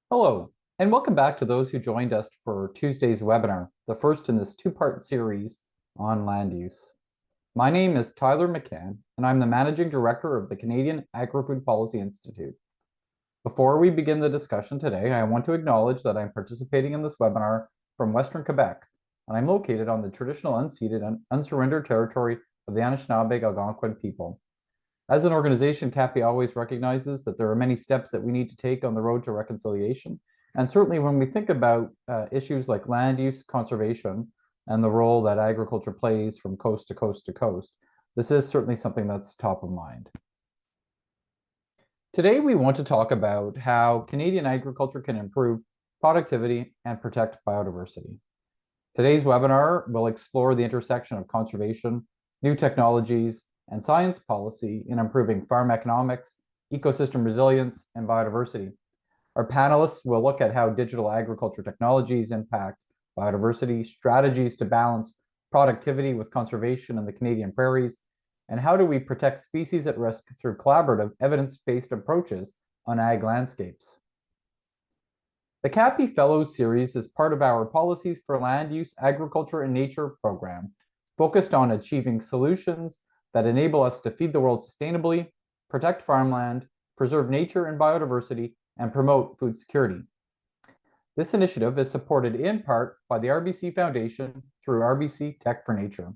Hello, and welcome back to those who joined us for Tuesday's webinar, the first in this two-part series on land use. My name is Tyler McCann, and I'm the Managing Director of the Canadian Agri-Food Policy Institute. Before we begin the discussion today, I want to acknowledge that I'm participating in this webinar from Western Quebec, and I'm located on the traditional unceded and unsurrendered territory of the Anishinaabe Algonquin people. As an organization, CAPI always recognizes that there are many steps that we need to take on the road to reconciliation. And certainly when we think about issues like land use conservation and the role that agriculture plays from coast to coast to coast, this is certainly something that's top of mind. Today, we want to talk about how Canadian agriculture can improve productivity and protect biodiversity. Today's webinar will explore the intersection of conservation, new technologies, and science policy in improving farm economics, ecosystem resilience, and biodiversity. Our panelists will look at how digital agriculture technologies impact biodiversity, strategies to balance productivity with conservation in the Canadian prairies, and how do we protect species at risk through collaborative, evidence-based approaches on ag landscapes. The CAPI Fellows Series is part of our Policies for Land Use, Agriculture, and Nature program, focused on achieving solutions that enable us to feed the world sustainably, protect farmland, preserve nature and biodiversity, and promote food security. This initiative is supported in part by the RBC Foundation through RBC Tech for Nature.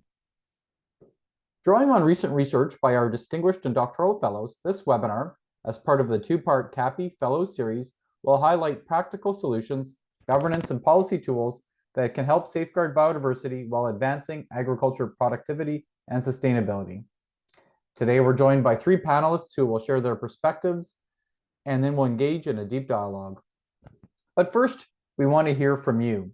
Drawing on recent research by our distinguished and doctoral fellows, this webinar, as part of the two-part CAPI Fellows Series, will highlight practical solutions, governance, and policy tools that can help safeguard biodiversity while advancing agriculture productivity and sustainability. Today, we're joined by three panelists who will share their perspectives, and then we'll engage in a deep dialogue. But first, we want to hear from you.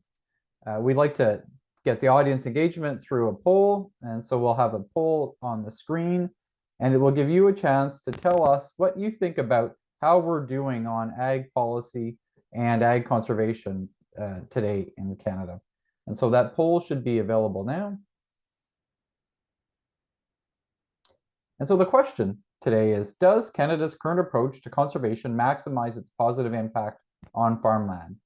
We'd like to get the audience engagement through a poll, and so we'll have a poll on the screen, and it will give you a chance to tell us what you think about how we're doing on ag policy and ag conservation today in Canada. And so that poll should be available now. And so the question today is, does Canada's current approach to conservation maximize its positive impact on farmland?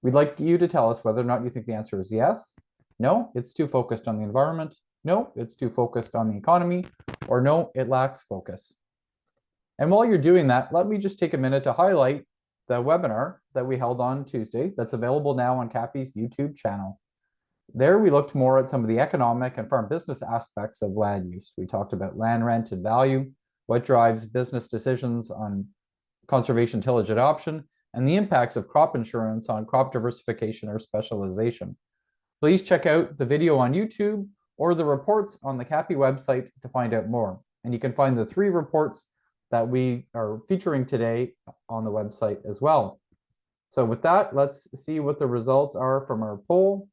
We'd like you to tell us whether or not you think the answer is yes, no, it's too focused on the environment, no, it's too focused on the economy, or no, it lacks focus. And while you're doing that, let me just take a minute to highlight the webinar that we held on Tuesday that's available now on CAPI's YouTube channel. There, we looked more at some of the economic and farm business aspects of land use. We talked about land rent and value, what drives business decisions on conservation tillage adoption, and the impacts of crop insurance on crop diversification or specialization. Please check out the video on YouTube or the reports on the CAPI website to find out more. And you can find the three reports that we are featuring today on the website as well. So with that, let's see what the results are from our poll.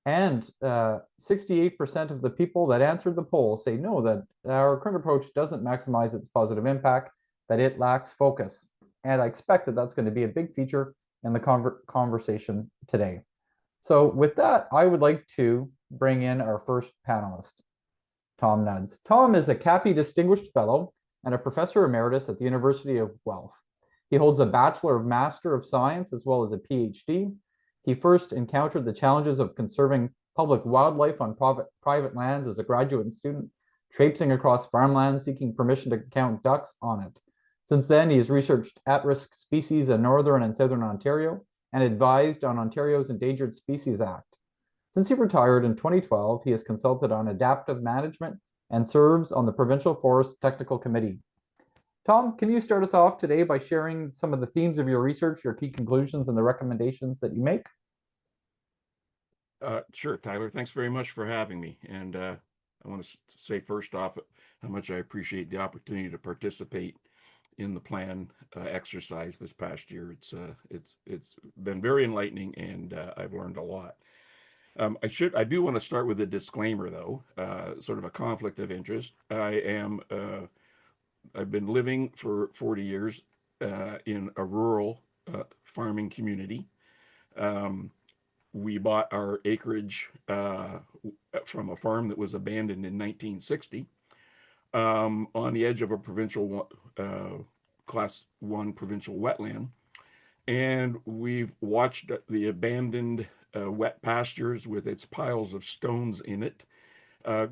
And 68% of the people that answered the poll say no, that our current approach doesn't maximize its positive impact, that it lacks focus. And I expect that that's going to be a big feature in the conversation today. So with that, I would like to bring in our first panelist, Tom Nuds. Tom is a CAPI Distinguished Fellow and a Professor Emeritus at the University of Guelph. He holds a Bachelor of Master of Science as well as a PhD. He first encountered the challenges of conserving public wildlife on private lands as a graduate student, traipsing across farmland seeking permission to count ducks on it. Since then, he has researched at-risk species in northern and southern Ontario and advised on Ontario's Endangered Species Act. Since he retired in 2012, he has consulted on adaptive management and serves on the Provincial Forest Technical Committee. Tom, can you start us off today by sharing some of the themes of your research, your key conclusions, and the recommendations that you make? Sure, Tyler. Thanks very much for having me. And I want to say first off how much I appreciate the opportunity to participate in the plan exercise this past year. It's been very enlightening, and I've learned a lot. I do want to start with a disclaimer, though, sort of a conflict of interest. I've been living for 40 years in a rural farming community. We bought our acreage from a farm that was abandoned in 1960 on the edge of a provincial Class 1 provincial wetland. And we've watched the abandoned wet pastures with its piles of stones in it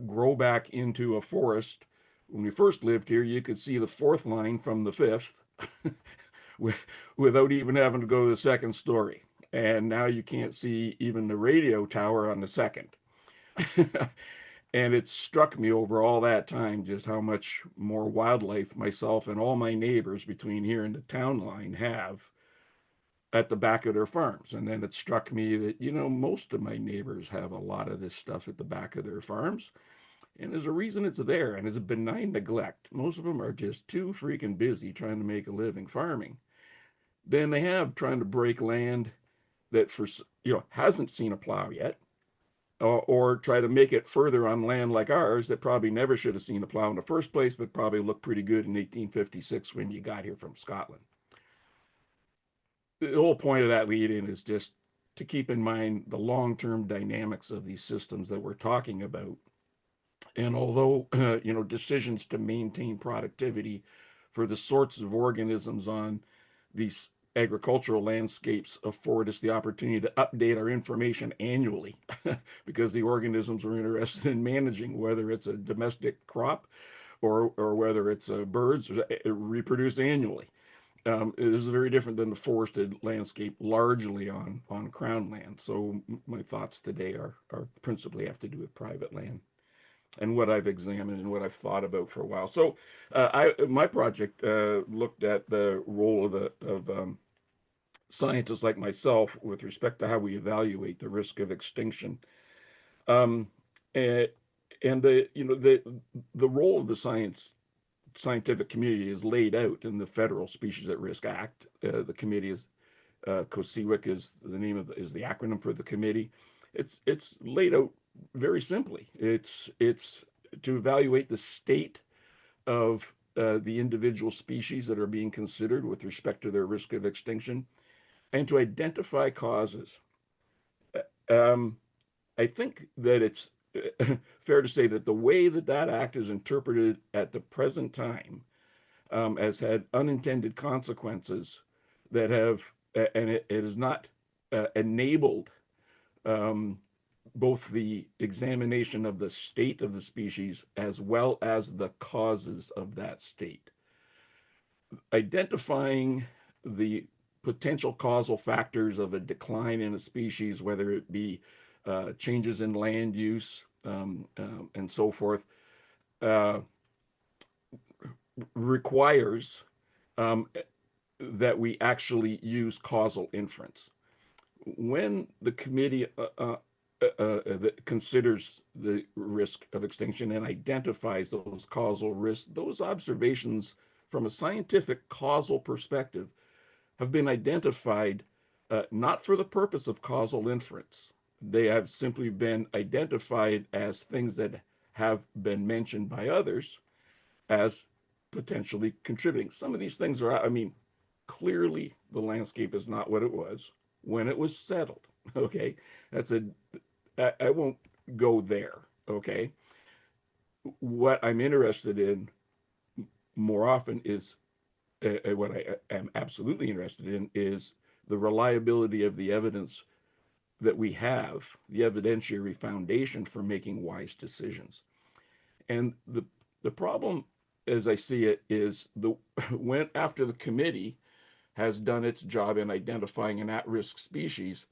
grow back into a forest. When we first lived here, you could see the fourth line from the fifth without even having to go to the second story. And now you can't see even the radio tower on the second. And it struck me over all that time just how much more wildlife myself and all my neighbors between here and the town line have at the back of their farms. And then it struck me that, most of my neighbors have a lot of this stuff at the back of their farms. And there's a reason it's there, and it's a benign neglect. Most of them are just too freaking busy trying to make a living farming. Then they have trying to break land that hasn't seen a plow yet, or try to make it further on land like ours that probably never should have seen a plow in the first place, but probably looked pretty good in 1856 when you got here from Scotland. The whole point of that lead in is just to keep in mind the long-term dynamics of these systems that we're talking about. And although, decisions to maintain productivity for the sorts of organisms on these agricultural landscapes afford us the opportunity to update our information annually because the organisms are interested in managing, whether it's a domestic crop or whether it's birds, reproduce annually. This is very different than the forested landscape largely on crown land. So my thoughts today are principally have to do with private land and what I've examined and what I've thought about for a while. So my project looked at the role of scientists like myself with respect to how we evaluate the risk of extinction. Um, and, and the role of the scientific community is laid out in the Federal Species at Risk Act. The committee is COSEWIC is is the acronym for the committee. It's laid out very simply. It's to evaluate the state of the individual species that are being considered with respect to their risk of extinction, and to identify causes. Um, I think that it's fair to say that the way that act is interpreted at the present time has had unintended consequences that have, and it has not enabled um, both the examination of the state of the species as well as the causes of that state. Identifying the potential causal factors of a decline in a species, whether it be changes in land use and so forth, uh, requires that we actually use causal inference. When the committee that considers the risk of extinction and identifies those causal risks, those observations from a scientific causal perspective have been identified not for the purpose of causal inference. They have simply been identified as things that have been mentioned by others as potentially contributing. Some of these things are, clearly the landscape is not what it was when it was settled. Okay, I won't go there. Okay, what I'm interested in more often is what I am absolutely interested in is the reliability of the evidence that we have, the evidentiary foundation for making wise decisions. And the problem, as I see it, is when after the committee has done its job in identifying an at-risk species,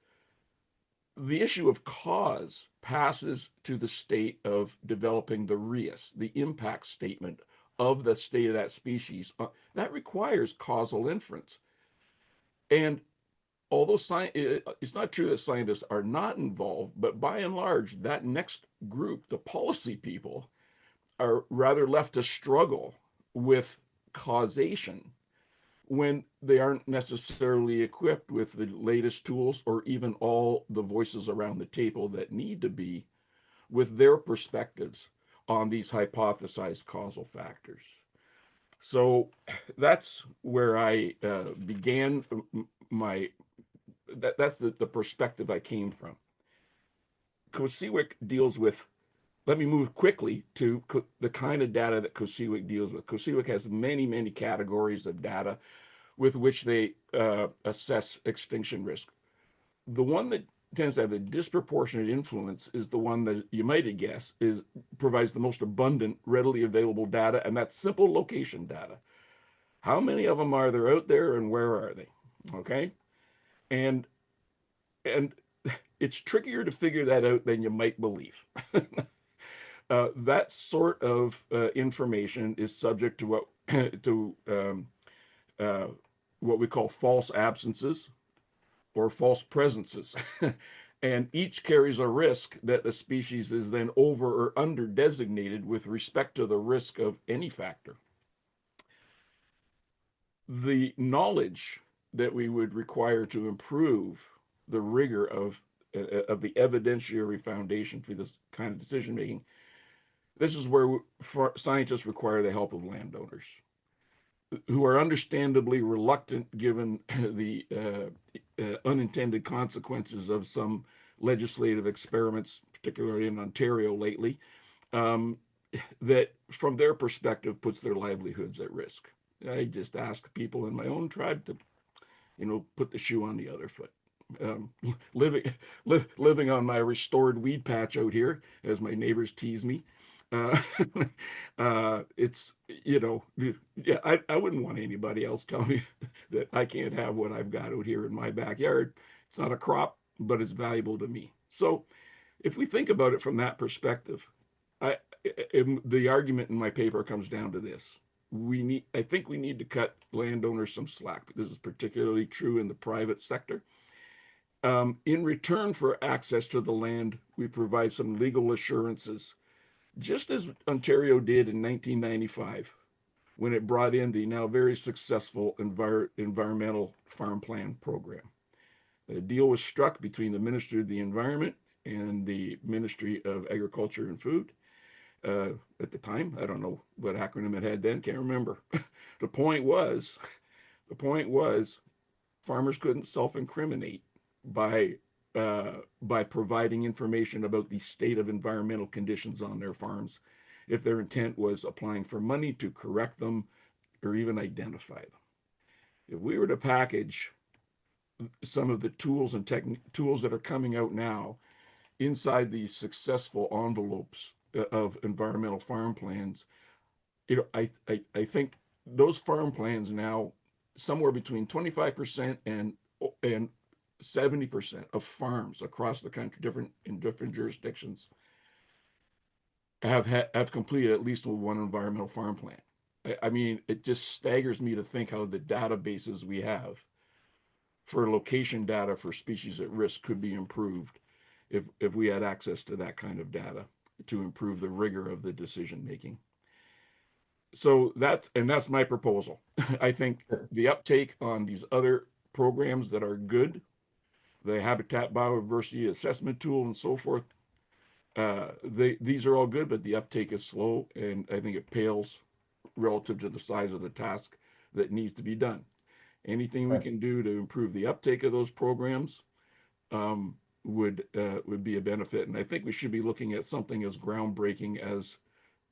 the issue of cause passes to the state of developing the RIAS, the impact statement of the state of that species. That requires causal inference. And although it's not true that scientists are not involved, but by and large, that next group, the policy people, are rather left to struggle with causation when they aren't necessarily equipped with the latest tools or even all the voices around the table that need to be with their perspectives on these hypothesized causal factors. So that's where I began my, that's the perspective I came from. COSEWIC deals with, let me move quickly to the kind of data that COSEWIC deals with. COSEWIC has many, many categories of data. with which they assess extinction risk. The one that tends to have a disproportionate influence is the one that you might guess provides the most abundant, readily available data, and that's simple location data. How many of them are there out there, and where are they? Okay, and it's trickier to figure that out than you might believe. That sort of information is subject to what we call false absences or false presences. And each carries a risk that a species is then over or under designated with respect to the risk of any factor. The knowledge that we would require to improve the rigor of the evidentiary foundation for this kind of decision making, this is where scientists require the help of landowners, who are understandably reluctant given the unintended consequences of some legislative experiments, particularly in Ontario lately, that from their perspective puts their livelihoods at risk. I just ask people in my own tribe to, put the shoe on the other foot. Living on my restored weed patch out here, as my neighbors tease me, it's, yeah, I wouldn't want anybody else telling me that I can't have what I've got out here in my backyard. It's not a crop, but it's valuable to me. So if we think about it from that perspective, the argument in my paper comes down to this. I think we need to cut landowners some slack. This is particularly true in the private sector. In return for access to the land, we provide some legal assurances, just as Ontario did in 1995, when it brought in the now very successful environmental farm plan program. A deal was struck between the Ministry of the Environment and the Ministry of Agriculture and Food. At the time, I don't know what acronym it had then, can't remember. The point was, farmers couldn't self-incriminate by providing information about the state of environmental conditions on their farms if their intent was applying for money to correct them or even identify them. If we were to package some of the tools that are coming out now inside these successful envelopes of environmental farm plans, I think those farm plans now, somewhere between 25% and 70% of farms across the country, in different jurisdictions, have completed at least one environmental farm plan. I mean, it just staggers me to think how the databases we have for location data for species at risk could be improved if we had access to that kind of data to improve the rigor of the decision making. So that's my proposal. I think the uptake on these other programs that are good, the habitat biodiversity assessment tool and so forth, these are all good, but the uptake is slow, and I think it pales relative to the size of the task that needs to be done. Anything we can do to improve the uptake of those programs would be a benefit. And I think we should be looking at something as groundbreaking as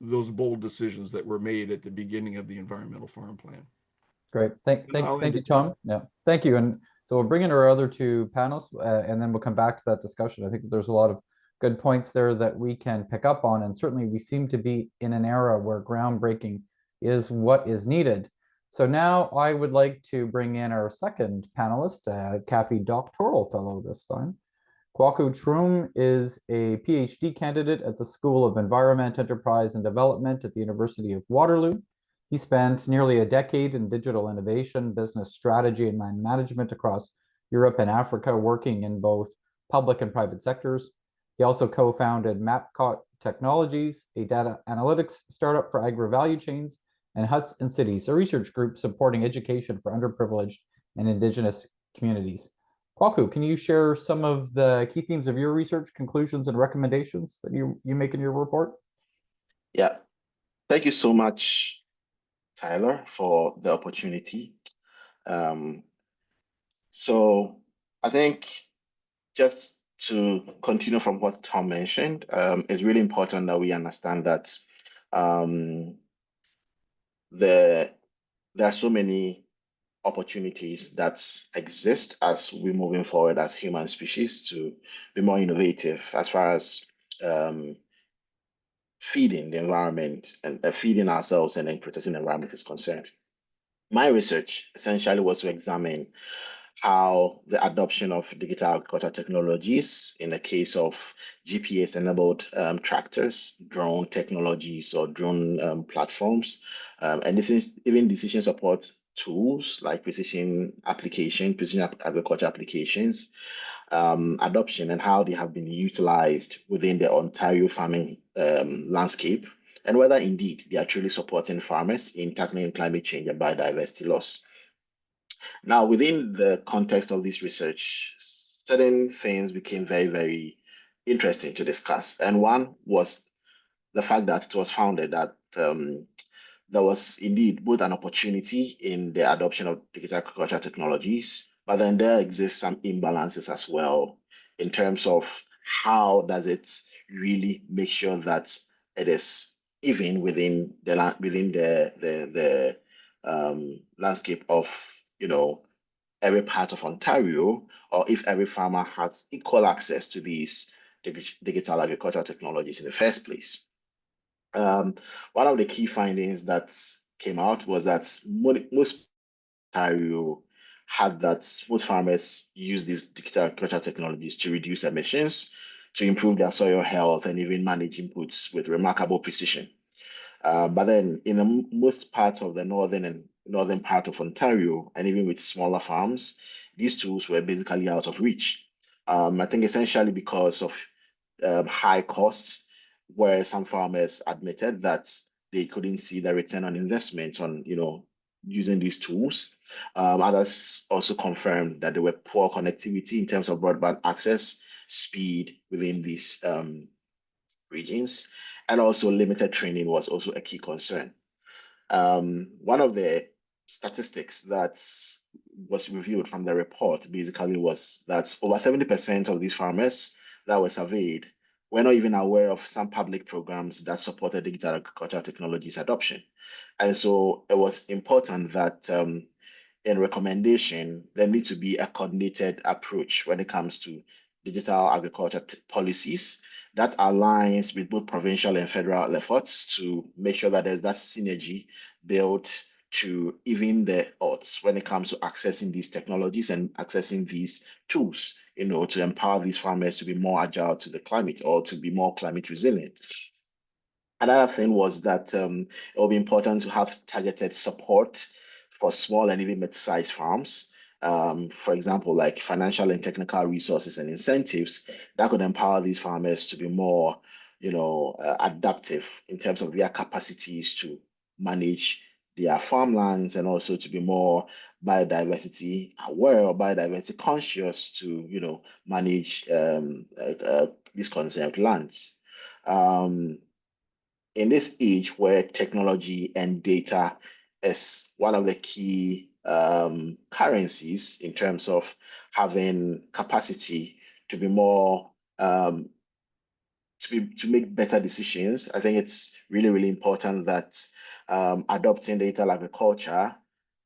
those bold decisions that were made at the beginning of the environmental farm plan. Great. Thank you, Tom. Yeah, thank you. And so we'll bring in our other two panelists, and then we'll come back to that discussion. I think that there's a lot of good points there that we can pick up on, and certainly we seem to be in an era where groundbreaking is what is needed. So now I would like to bring in our second panelist, CAPI Doctoral Fellow this time. Kwaku Trum is a PhD candidate at the School of Environment, Enterprise and Development at the University of Waterloo. He spent nearly a decade in digital innovation, business strategy, and land management across Europe and Africa, working in both public and private sectors. He also co-founded Mapcot Technologies, a data analytics startup for agri-value chains, and Huts and Cities, a research group supporting education for underprivileged and Indigenous communities. Kwaku, can you share some of the key themes of your research, conclusions, and recommendations that you make in your report? Yeah, thank you so much, Tyler, for the opportunity. So I think just to continue from what Tom mentioned, it's really important that we understand that there are so many opportunities that exist as we're moving forward as human species to be more innovative as far as feeding the environment and feeding ourselves and then protecting the environment is concerned. My research essentially was to examine how the adoption of digital agriculture technologies in the case of GPS-enabled tractors, drone technologies, or drone platforms, and this is even decision support tools like precision agriculture applications, adoption and how they have been utilized within the Ontario farming landscape, and whether indeed they are truly supporting farmers in tackling climate change and biodiversity loss. Now, within the context of this research, certain things became very, very interesting to discuss. And one was the fact that it was founded that there was indeed both an opportunity in the adoption of digital agriculture technologies, but then there exists some imbalances as well in terms of how does it really make sure that it is even within the landscape of every part of Ontario, or if every farmer has equal access to these digital agricultural technologies in the first place. One of the key findings that came out was that most Ontario had that most farmers use these digital agricultural technologies to reduce emissions, to improve their soil health, and even manage inputs with remarkable precision. But then in the most part of the northern part of Ontario, and even with smaller farms, these tools were basically out of reach. I think essentially because of high costs, where some farmers admitted that they couldn't see the return on investment on using these tools. Others also confirmed that there were poor connectivity in terms of broadband access, speed within these regions, and also limited training was also a key concern. One of the statistics that was reviewed from the report basically was that over 70% of these farmers that were surveyed were not even aware of some public programs that supported digital agricultural technologies adoption. And so it was important that in recommendation, there needs to be a coordinated approach when it comes to digital agriculture policies that aligns with both provincial and federal efforts to make sure that there's that synergy built to even the odds when it comes to accessing these technologies and accessing these tools, to empower these farmers to be more agile to the climate or to be more climate resilient. Another thing was that it will be important to have targeted support for small and even mid-sized farms. For example, like financial and technical resources and incentives that could empower these farmers to be more, adaptive in terms of their capacities to manage their farmlands and also to be more biodiversity aware or biodiversity conscious to, manage these conserved lands. In this age where technology and data is one of the key currencies in terms of having capacity to be more to make better decisions, I think it's really, really important that adopting digital agriculture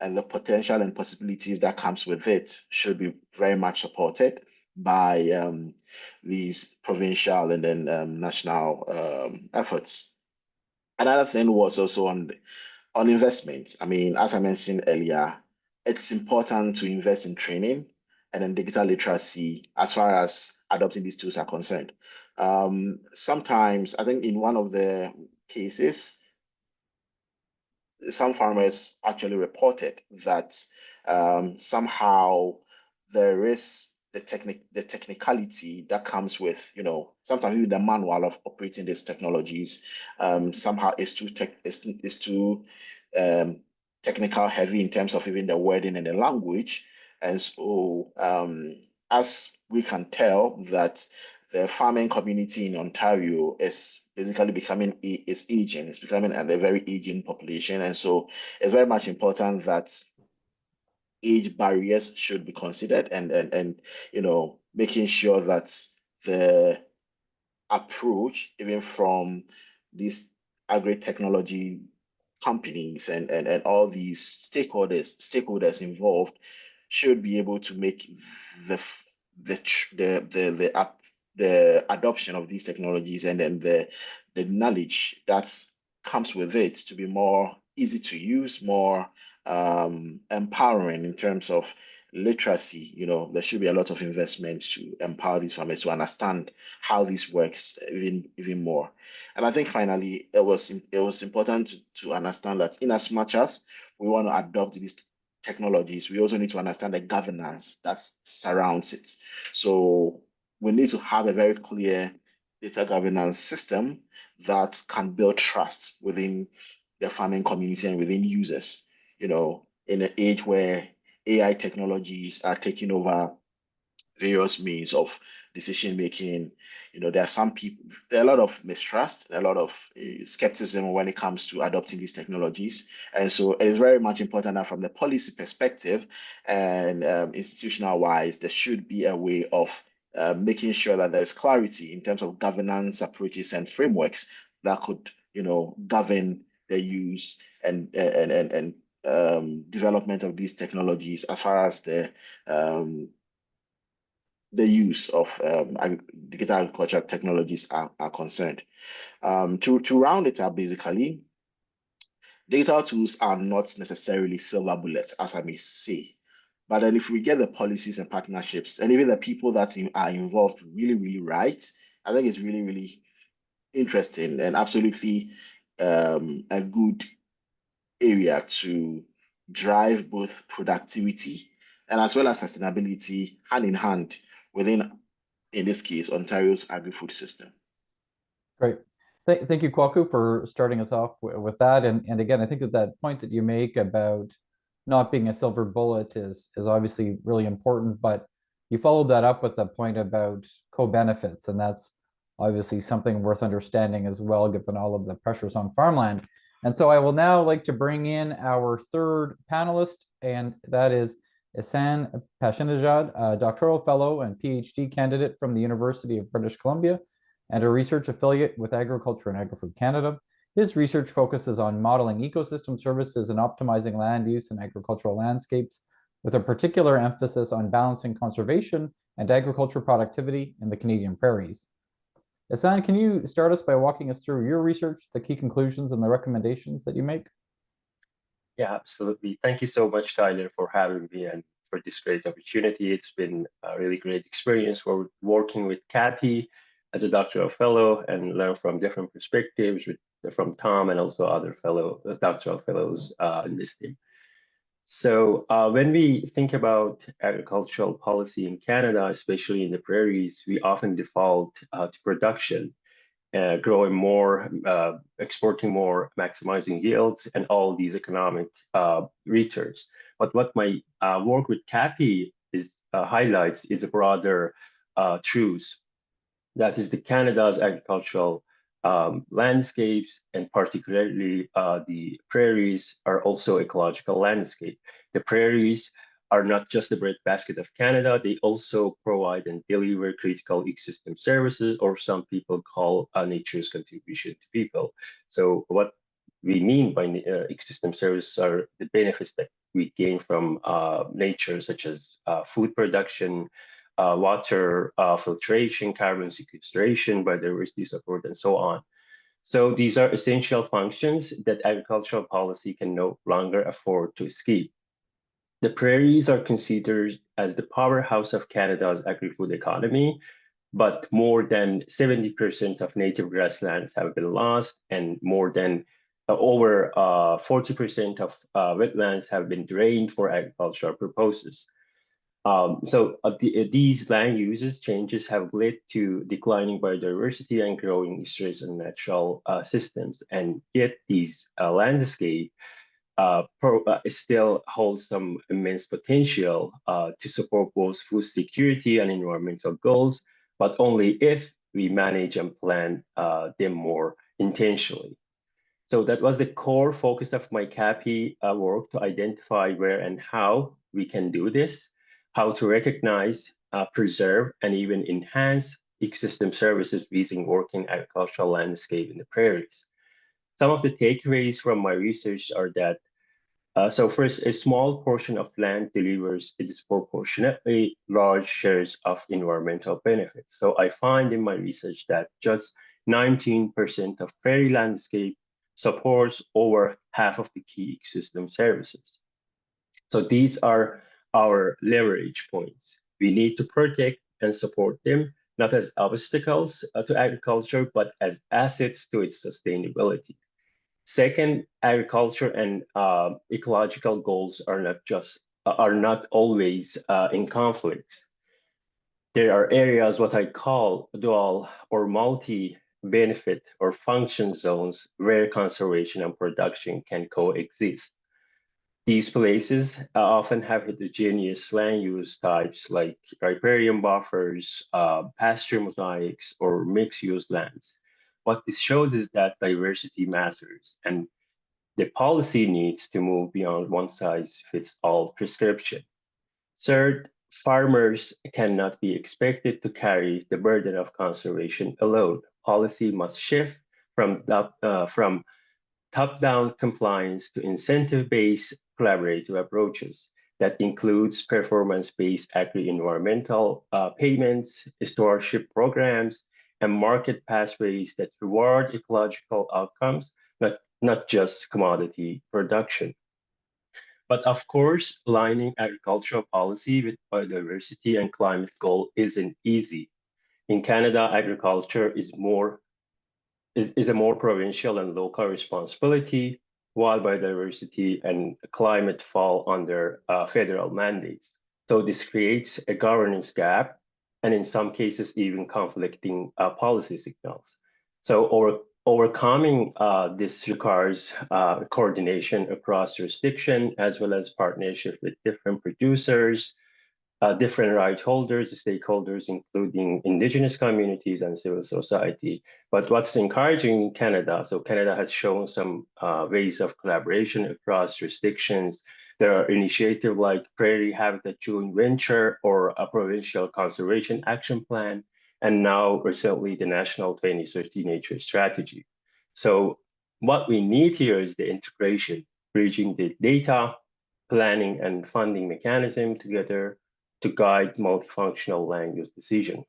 and the potential and possibilities that comes with it should be very much supported by these provincial and then national efforts. Another thing was also on investment. I mean, as I mentioned earlier, it's important to invest in training and in digital literacy as far as adopting these tools are concerned. Sometimes, I think in one of the cases, some farmers actually reported that somehow there is the technicality that comes with, sometimes even the manual of operating these technologies somehow is too technical heavy in terms of even the wording and the language. And so as we can tell that the farming community in Ontario is basically becoming aging. It's becoming a very aging population. And so it's very much important that age barriers should be considered and making sure that the approach, even from this agri-technology companies and all these stakeholders involved should be able to make the adoption of these technologies and then the knowledge that comes with it to be more easy to use, more empowering in terms of literacy. There should be a lot of investment to empower these farmers to understand how this works even more. And I think finally, it was important to understand that in as much as we want to adopt these technologies, we also need to understand the governance that surrounds it. So we need to have a very clear data governance system that can build trust within the farming community and within users. In an age where AI technologies are taking over various means of decision making. There are a lot of mistrust, a lot of skepticism when it comes to adopting these technologies. And so it is very much important that from the policy perspective and institutional wise, there should be a way of making sure that there is clarity in terms of governance approaches and frameworks that could, govern the use and development of these technologies as far as the use of digital agriculture technologies are concerned. To round it up, basically, digital tools are not necessarily silver bullets, as I may say. But then if we get the policies and partnerships and even the people that are involved really, really right, I think it's really, really interesting and absolutely a good area to drive both productivity and as well as sustainability hand in hand within, in this case, Ontario's agri-food system. Great. Thank you, Kwaku, for starting us off with that. And again, I think that point that you make about not being a silver bullet is obviously really important, but you followed that up with the point about co-benefits, and that's obviously something worth understanding as well, given all of the pressures on farmland. And so I will now like to bring in our third panelist, and that is Ihsan Pashinajad, a doctoral fellow and PhD candidate from the University of British Columbia and a research affiliate with Agriculture and Agri-Food Canada. His research focuses on modeling ecosystem services and optimizing land use in agricultural landscapes, with a particular emphasis on balancing conservation and agriculture productivity in the Canadian prairies. Ihsan, can you start us by walking us through your research, the key conclusions, and the recommendations that you make? Yeah, absolutely. Thank you so much, Tyler, for having me and for this great opportunity. It's been a really great experience for working with CAPI as a doctoral fellow and learn from different perspectives from Tom and also other doctoral fellows in this team. So when we think about agricultural policy in Canada, especially in the prairies, we often default to production, growing more, exporting more, maximizing yields, and all these economic returns. But what my work with CAPI highlights is a broader truth. That is, the Canada's agricultural landscapes, and particularly the prairies, are also ecological landscape. The prairies are not just the breadbasket of Canada, they also provide and deliver critical ecosystem services, or some people call nature's contribution to people. So what we mean by ecosystem services are the benefits that we gain from nature, such as food production, water filtration, carbon sequestration, biodiversity support, and so on. So these are essential functions that agricultural policy can no longer afford to escape. The prairies are considered as the powerhouse of Canada's agri-food economy, but more than 70% of native grasslands have been lost, and more than over 40% of wetlands have been drained for agricultural purposes. These land uses changes have led to declining biodiversity and growing stress on natural systems, and yet these landscape still holds some immense potential to support both food security and environmental goals, but only if we manage and plan them more intentionally. So that was the core focus of my CAPI work, to identify where and how we can do this, how to recognize, preserve, and even enhance ecosystem services using working agricultural landscape in the prairies. some of the takeaways from my research are that, so first, a small portion of land delivers a disproportionately large shares of environmental benefits. So I find in my research that just 19% of prairie landscape supports over half of the key ecosystem services. So these are our leverage points. We need to protect and support them, not as obstacles to agriculture, but as assets to its sustainability. Second, agriculture and ecological goals are not always in conflicts. There are areas what I call dual or multi-benefit or function zones where conservation and production can coexist. These places often have heterogeneous land use types like riparian buffers, pasture mosaics, or mixed-use lands. What this shows is that diversity matters, and the policy needs to move beyond one-size-fits-all prescription. Third, farmers cannot be expected to carry the burden of conservation alone. Policy must shift from top-down compliance to incentive-based collaborative approaches. That includes performance-based agri-environmental payments, stewardship programs, and market pathways that reward ecological outcomes, not just commodity production. But of course, aligning agricultural policy with biodiversity and climate goal isn't easy. In Canada, agriculture is a more provincial and local responsibility, while biodiversity and climate fall under federal mandates. So this creates a governance gap, and in some cases, even conflicting policy signals. So overcoming this requires coordination across jurisdiction, as well as partnership with different producers, different right holders, stakeholders, including indigenous communities and civil society. But what's encouraging in Canada, so Canada has shown some ways of collaboration across jurisdictions. There are initiatives like Prairie Habitat Joint Venture or a Provincial Conservation Action Plan, and now recently the National 2030 Nature Strategy. So what we need here is the integration, bridging the data, planning, and funding mechanism together to guide multifunctional land use decision.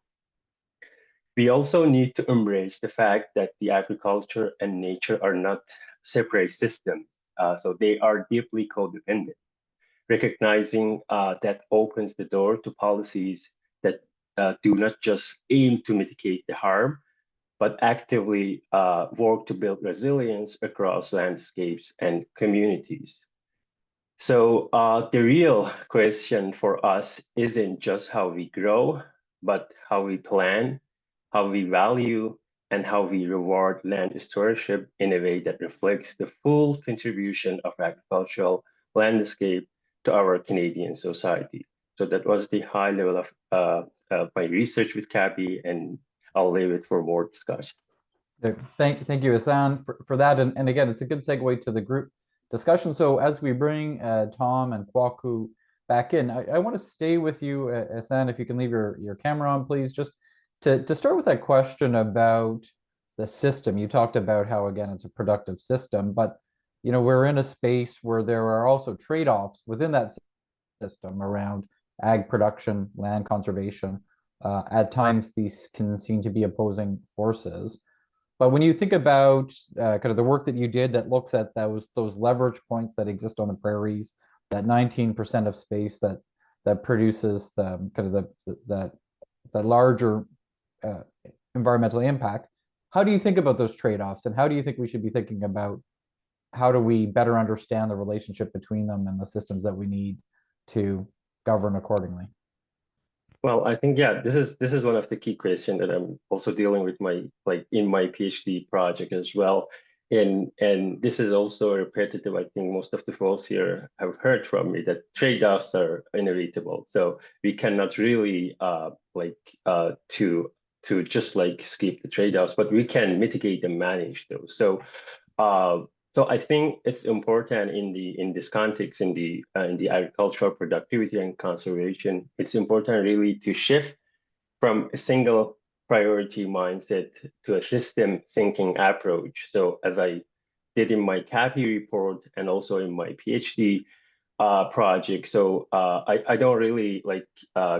We also need to embrace the fact that the agriculture and nature are not separate systems, so they are deeply codependent. Recognizing that opens the door to policies that do not just aim to mitigate the harm, but actively work to build resilience across landscapes and communities. So the real question for us isn't just how we grow, but how we plan, how we value, and how we reward land stewardship in a way that reflects the full contribution of agricultural landscape to our Canadian society. So that was the high level of my research with CAPI, and I'll leave it for more discussion. Thank you, Hassan, for that. And again, it's a good segue to the group discussion. So as we bring Tom and Kwaku back in, I want to stay with you, Hassan, if you can leave your camera on, please, just to start with that question about the system. You talked about how, again, it's a productive system, but we're in a space where there are also trade-offs within that system around ag production, land conservation. At times, these can seem to be opposing forces. But when you think about kind of the work that you did that looks at those leverage points that exist on the prairies, that 19% of space that produces the kind of the larger environmental impact, how do you think about those trade-offs, and how do you think we should be thinking about how do we better understand the relationship between them and the systems that we need to govern accordingly? Well, I think, yeah, this is one of the key questions that I'm also dealing with in my PhD project as well. And this is also repetitive. I think most of the folks here have heard from me that trade-offs are inevitable. So we cannot really to just skip the trade-offs, but we can mitigate and manage those. So so I think it's important in this context, in the agricultural productivity and conservation, it's important really to shift from a single priority mindset to a system thinking approach. So as I did in my CAPI report and also in my PhD project. So I don't really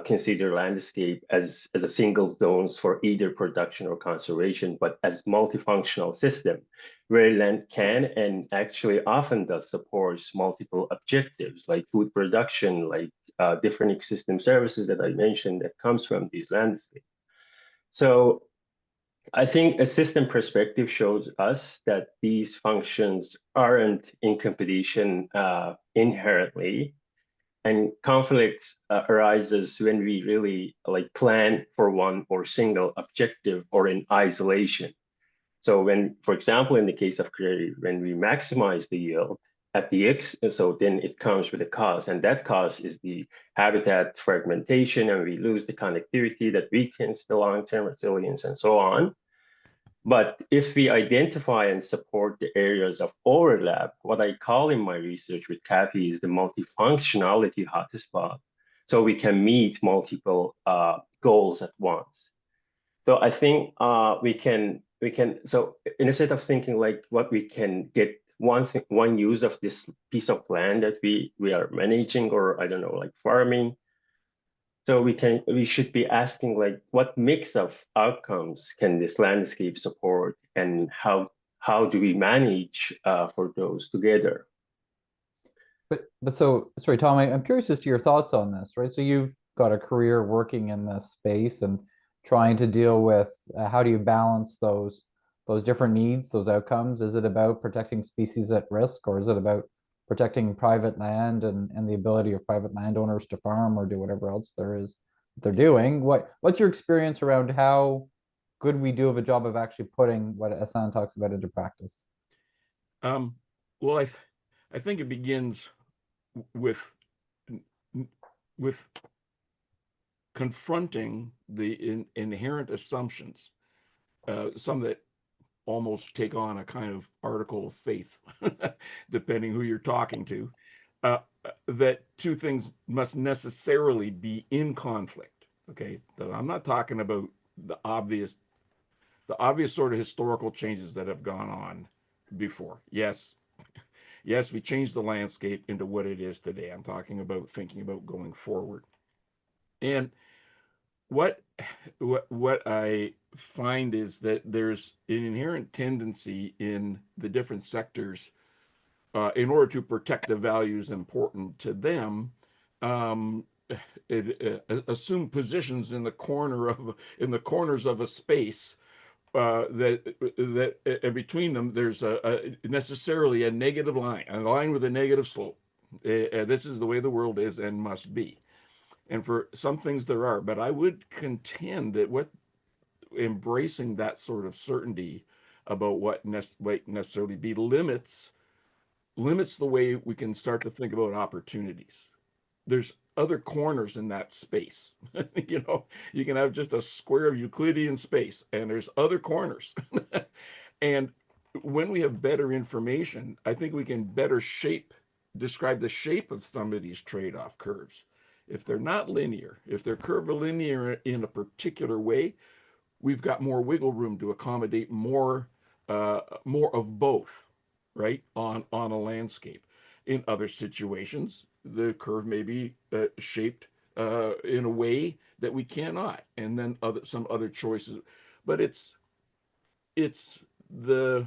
consider landscape as a single zones for either production or conservation, but as multifunctional system where land can and actually often does support multiple objectives like food production, like different ecosystem services that I mentioned that comes from these landscapes. So I think a system perspective shows us that these functions aren't in competition inherently, and conflicts arises when we really plan for one or single objective or in isolation. So when, for example, in the case of Prairie, when we maximize the yield at the X, so then it comes with a cost, and that cost is the habitat fragmentation, and we lose the connectivity that weakens the long-term resilience and so on. But if we identify and support the areas of overlap, what I call in my research with CAPI is the multifunctionality hotspot, so we can meet multiple goals at once. So I think we can so instead of thinking like what we can get one use of this piece of land that we are managing, or I don't know, like farming. So we should be asking like what mix of outcomes can this landscape support, and how do we manage for those together? But so, sorry, Tom, I'm curious as to your thoughts on this, right? So you've got a career working in this space and trying to deal with how do you balance those different needs, those outcomes? Is it about protecting species at risk, or is it about protecting private land and the ability of private landowners to farm or do whatever else there is they're doing? What's your experience around how good we do of a job of actually putting what Hassan talks about into practice? Well, I think it begins with confronting the inherent assumptions, some that almost take on a kind of article of faith, depending who you're talking to, that two things must necessarily be in conflict. Okay, I'm not talking about the obvious sort of historical changes that have gone on before. Yes, we changed the landscape into what it is today. I'm talking about thinking about going forward. And what I find is that there's an inherent tendency in the different sectors, in order to protect the values important to them, assume positions in the corners of a space, that between them there's necessarily a negative line, a line with a negative slope. This is the way the world is and must be. And for some things there are, but I would contend that embracing that sort of certainty about what necessarily be limits the way we can start to think about opportunities. There's other corners in that space. You can have just a square of Euclidean space, and there's other corners. And when we have better information, I think we can better describe the shape of some of these trade-off curves. If they're not linear, if they're curvilinear in a particular way, we've got more wiggle room to accommodate more of both, right, on a landscape. In other situations, the curve may be shaped in a way that we cannot, and then some other choices. But it's the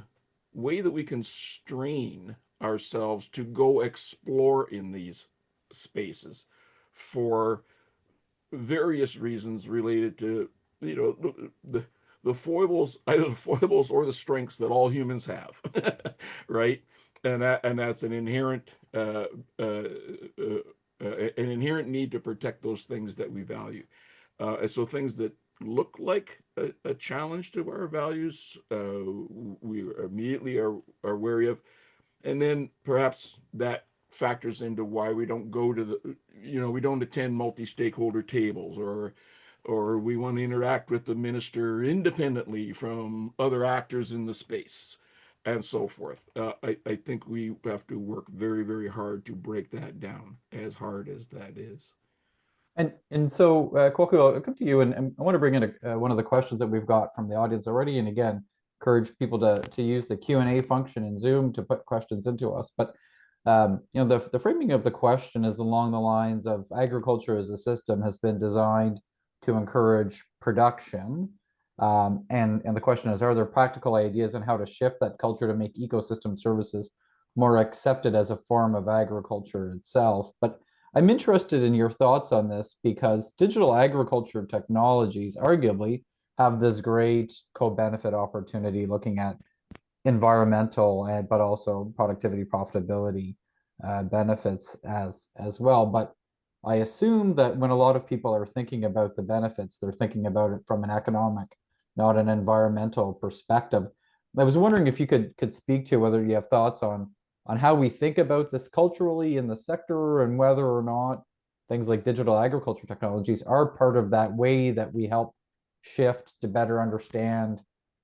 way that we constrain ourselves to go explore in these spaces for various reasons related to the foibles, either the foibles or the strengths that all humans have, right? And that's an inherent need to protect those things that we value. So things that look like a challenge to our values, we immediately are wary of, and then perhaps that factors into why we don't go to we don't attend multi-stakeholder tables, or we want to interact with the minister independently from other actors in the space, and so forth. I think we have to work very, very hard to break that down, as hard as that is. And so, Kwaku, I'll come to you, and I want to bring in one of the questions that we've got from the audience already. And again, encourage people to use the Q&A function in Zoom to put questions into us. But the framing of the question is along the lines of agriculture as a system has been designed to encourage production. And the question is, are there practical ideas on how to shift that culture to make ecosystem services more accepted as a form of agriculture itself? But I'm interested in your thoughts on this because digital agriculture technologies arguably have this great co-benefit opportunity looking at environmental and but also productivity, profitability benefits as well. But I assume that when a lot of people are thinking about the benefits, they're thinking about it from an economic, not an environmental perspective. I was wondering if you could speak to whether you have thoughts on how we think about this culturally in the sector and whether or not things like digital agriculture technologies are part of that way that we help shift to better understand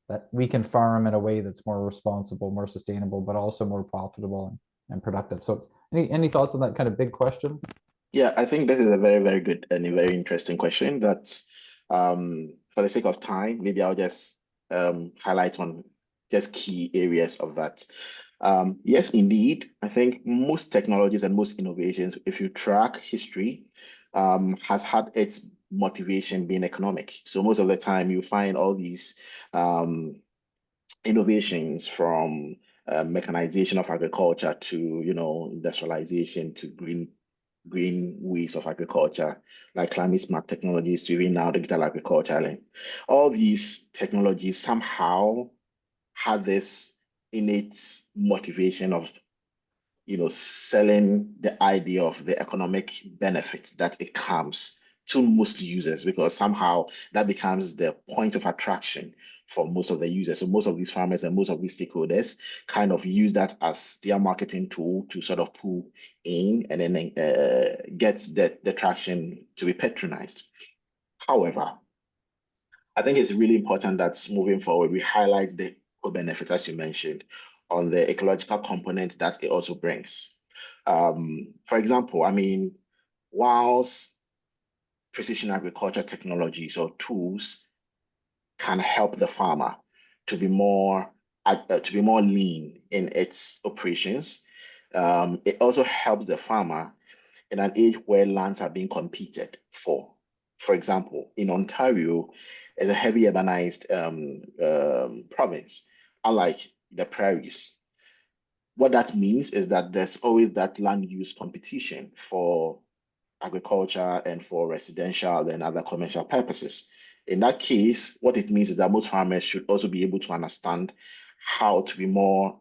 that we can farm in a way that's more responsible, more sustainable, but also more profitable and productive. So any thoughts on that kind of big question? Yeah, I think this is a very, very good and a very interesting question that for the sake of time, maybe I'll just highlight on just key areas of that. Yes, indeed. I think most technologies and most innovations, if you track history, has had its motivation being economic. So most of the time you find all these innovations from mechanization of agriculture to, industrialization to green ways of agriculture, like climate smart technologies to even now digital agriculture. And all these technologies somehow had this innate motivation of selling the idea of the economic benefit that it comes to most users, because somehow that becomes the point of attraction for most of the users. So most of these farmers and most of these stakeholders kind of use that as their marketing tool to sort of pull in and then get the traction to be patronized. However, I think it's really important that moving forward, we highlight the benefits, as you mentioned, on the ecological component that it also brings. For example, whilst precision agriculture technologies or tools can help the farmer to be more lean in its operations, it also helps the farmer in an age where lands are being competed for. For example, in Ontario, it's a heavy urbanized province, unlike the prairies. What that means is that there's always that land use competition for agriculture and for residential and other commercial purposes. In that case, what it means is that most farmers should also be able to understand how to be more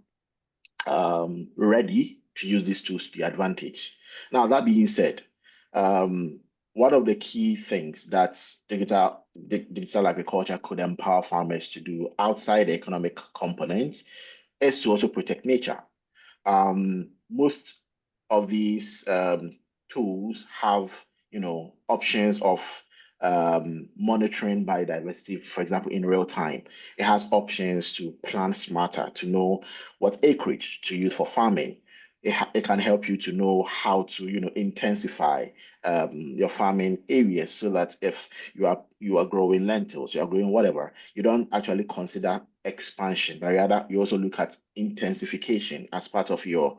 ready to use these tools to their advantage. Now, that being said, one of the key things that digital agriculture could empower farmers to do outside the economic component is to also protect nature. Most of these tools have, options of monitoring biodiversity, for example, in real time. It has options to plan smarter, to know what acreage to use for farming. It can help you to know how to, intensify your farming areas so that if you are growing lentils, you are growing whatever, you don't actually consider expansion, but rather you also look at intensification as part of your,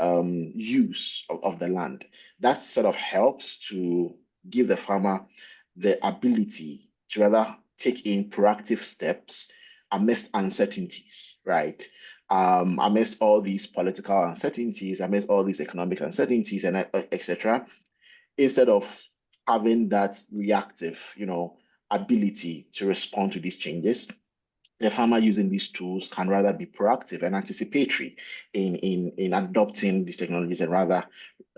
use of the land. That sort of helps to give the farmer the ability to rather take in proactive steps amidst uncertainties, right? Amidst all these political uncertainties, amidst all these economic uncertainties, and etc., instead of having that reactive, ability to respond to these changes, the farmer using these tools can rather be proactive and anticipatory in adopting these technologies and rather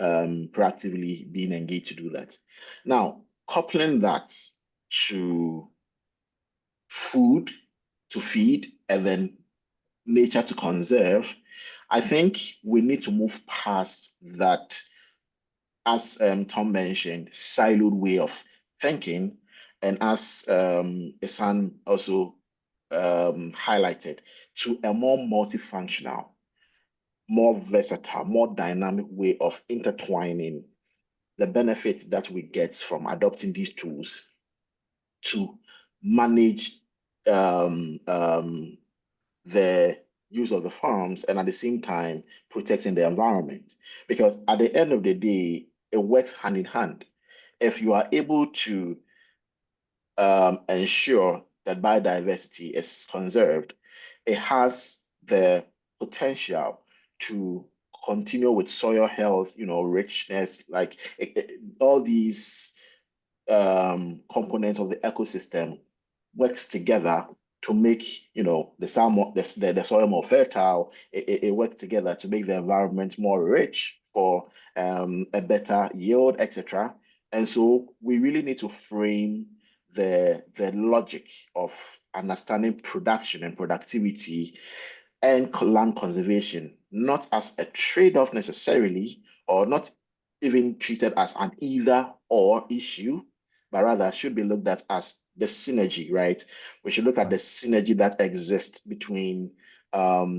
proactively being engaged to do that. Now, coupling that to food to feed and then nature to conserve, I think we need to move past that, as Tom mentioned, siloed way of thinking, and as Isan also highlighted, to a more multifunctional, more versatile, more dynamic way of intertwining the benefits that we get from adopting these tools to manage the use of the farms and at the same time protecting the environment. Because at the end of the day, it works hand in hand. If you are able to ensure that biodiversity is conserved, it has the potential to continue with soil health, richness, like all these components of the ecosystem works together to make the soil the soil more fertile. It works together to make the environment more rich for a better yield, etc. And so we really need to frame the logic of understanding production and productivity and land conservation, not as a trade-off necessarily, or not even treated as an either or issue, but rather should be looked at as the synergy, right? We should look at the synergy that exists between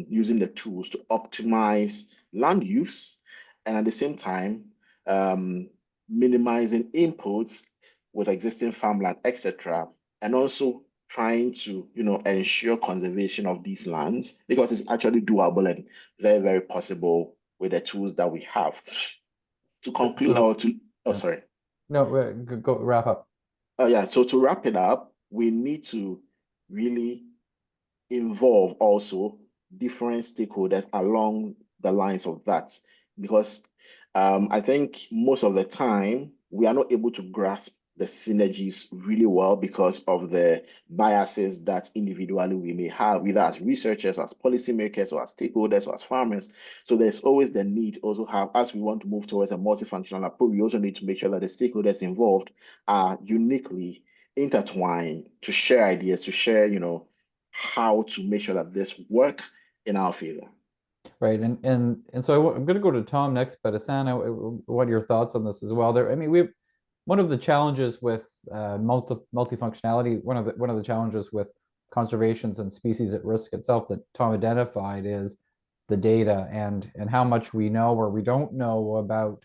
using the tools to optimize land use and at the same time minimizing inputs with existing farmland, etc., and also trying to ensure conservation of these lands because it's actually doable and very, very possible with the tools that we have. To conclude sorry. No, go wrap up. Oh yeah, so to wrap it up, we need to really involve also different stakeholders along the lines of that because I think most of the time we are not able to grasp the synergies really well because of the biases that individually we may have, either as researchers, or as policymakers, or as stakeholders, or as farmers. So there's always the need also have, as we want to move towards a multifunctional approach, we also need to make sure that the stakeholders involved are uniquely intertwined to share ideas, to share, how to make sure that this work in our favor. Right, and so I'm going to go to Tom next, but Asana, what are your thoughts on this as well? I mean, we one of the challenges with multifunctionality, one of the challenges with conservations and species at risk itself that Tom identified is the data and how much we know or we don't know about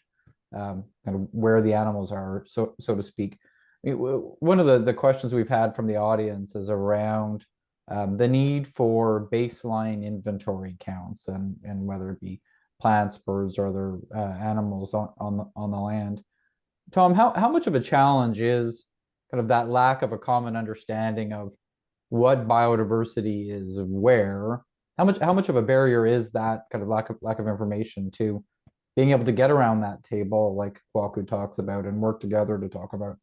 kind of where the animals are, so to speak. I mean, one of the questions we've had from the audience is around the need for baseline inventory counts and whether it be plants, birds, or other animals on the land. Tom, how much of a challenge is kind of that lack of a common understanding of what biodiversity is where? How much of a barrier is that kind of lack of information to being able to get around that table like Kwaku talks about and work together to talk about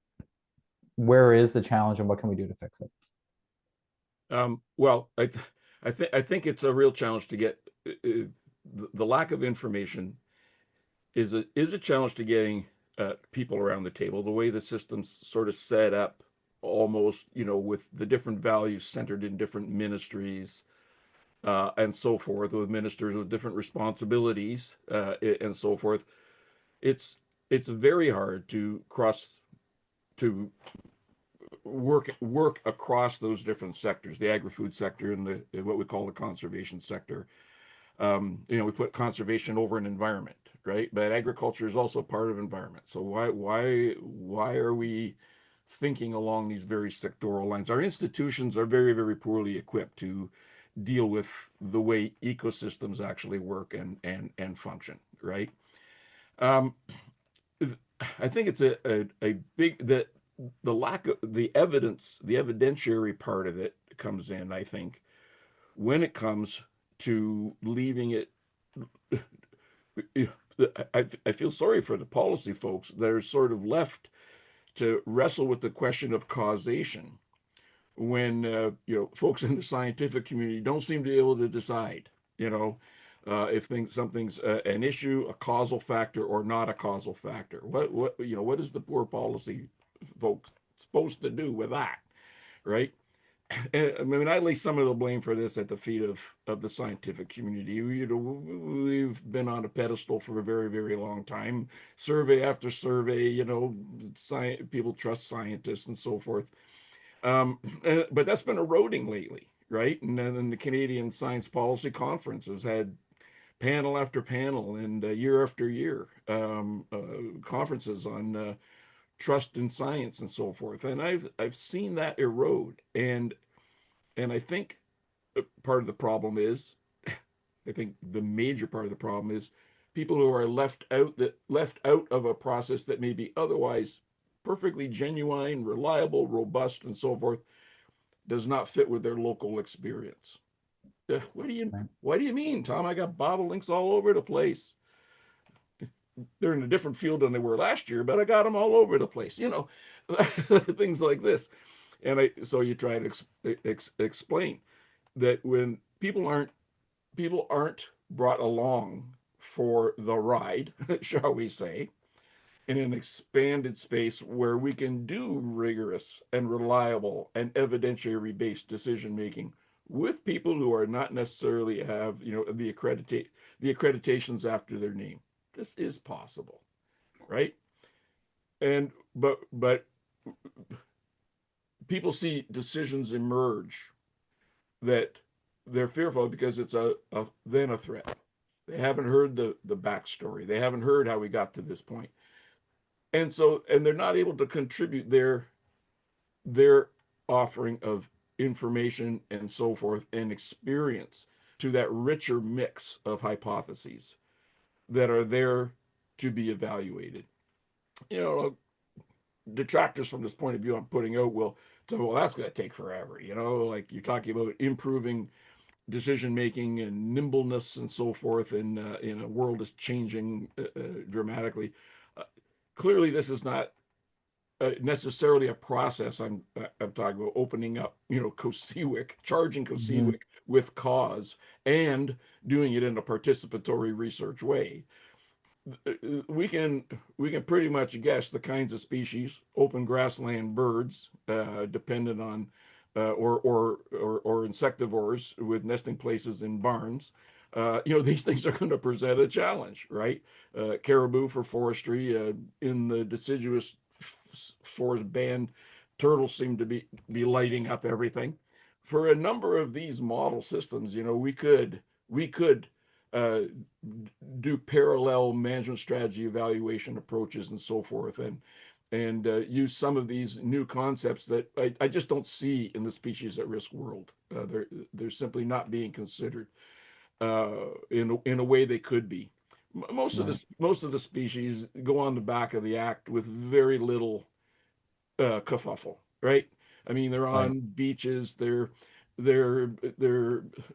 where is the challenge and what can we do to fix it? Well, I think it's a real challenge to get the lack of information is a challenge to getting people around the table. The way the system's sort of set up, almost with the different values centered in different ministries and so forth, with ministers with different responsibilities and so forth. It's very hard to work across those different sectors, the agri-food sector and the what we call the conservation sector. We put conservation over an environment, right? But agriculture is also part of environment. So why are we thinking along these very sectoral lines? Our institutions are very, very poorly equipped to deal with the way ecosystems actually work and function, right? I think it's a big the lack of the evidence, the evidentiary part of it comes in, I think, when it comes to leaving it. I feel sorry for the policy folks that are sort of left to wrestle with the question of causation when folks in the scientific community don't seem to be able to decide if something's an issue, a causal factor, or not a causal factor. What is the poor policy folks supposed to do with that, right? And, I mean, I lay some of the blame for this at the feet of the scientific community. We've been on a pedestal for a very, very long time. Survey after survey, people trust scientists and so forth. But that's been eroding lately, right? And then the Canadian Science Policy Conference has had panel after panel and year after year conferences on trust in science and so forth. And I've seen that erode. And And I think part of the problem is, I think the major part of the problem is people who are left out of a process that may be otherwise perfectly genuine, reliable, robust, and so forth, does not fit with their local experience. What do you Right. what do you mean, Tom? I got bottlenecks all over the place. They're in a different field than they were last year, but I got them all over the place. Things like this. And so you try to explain that when people aren't brought along for the ride, shall we say, in an expanded space where we can do rigorous and reliable and evidentiary based decision making with people who are not necessarily have the accreditations after their name. This is possible, right? And but people see decisions emerge that they're fearful because it's then a threat. They haven't heard the backstory. They haven't heard how we got to this point. And they're not able to contribute their offering of information and so forth and experience to that richer mix of hypotheses that are there to be evaluated. Detractors from this point of view I'm putting out will say, well, that's going to take forever. Like you're talking about improving decision making and nimbleness and so forth, and in a world is changing dramatically. Clearly, this is not necessarily a process. I'm talking about opening up, COSEWIC, charging COSEWIC with cause, and doing it in a participatory research way. We can pretty much guess the kinds of species, open grassland birds, dependent on or insectivores with nesting places in barns. These things are going to present a challenge, right? Caribou for forestry, in the deciduous forest band, turtles seem to be lighting up everything. For a number of these model systems, we could do parallel management strategy evaluation approaches and so forth, and use some of these new concepts that I just don't see in the species at risk world. They're simply not being considered in a way they could be. Most of the species go on the back of the act with very little kerfuffle, right? I mean, they're on beaches, they're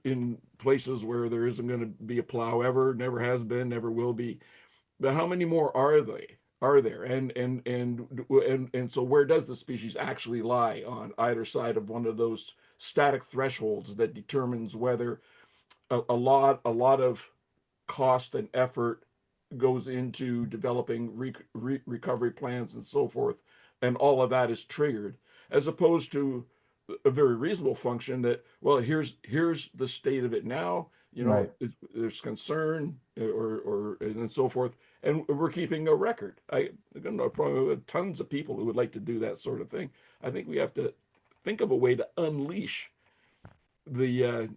in places where there isn't going to be a plow ever, never has been, never will be. But how many more are there? And so where does the species actually lie on either side of one of those static thresholds that determines whether a lot of cost and effort goes into developing recovery plans and so forth, and all of that is triggered, as opposed to a very reasonable function that, well, here's the state of it now. There's concern and so forth, and we're keeping a record. I don't know, probably tons of people who would like to do that sort of thing. I think we have to think of a way to unleash the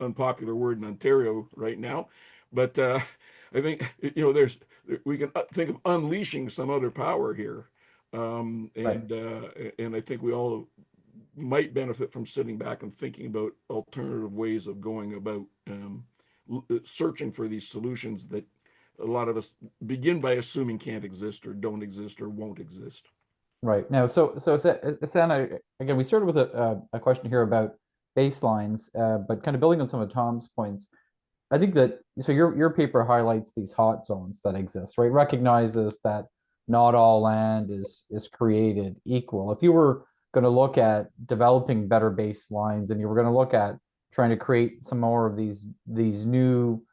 unpopular word in Ontario right now, but I think we can think of unleashing some other power here, and I think we all might benefit from sitting back and thinking about alternative ways of going about searching for these solutions that a lot of us begin by assuming can't exist or don't exist or won't exist. Right. Now, so Sana, again, we started with a question here about baselines, but kind of building on some of Tom's points. I think that your paper highlights these hot zones that exist, right? Recognizes that not all land is created equal. If you were going to look at developing better baselines, and you were going to look at trying to create some more of these new,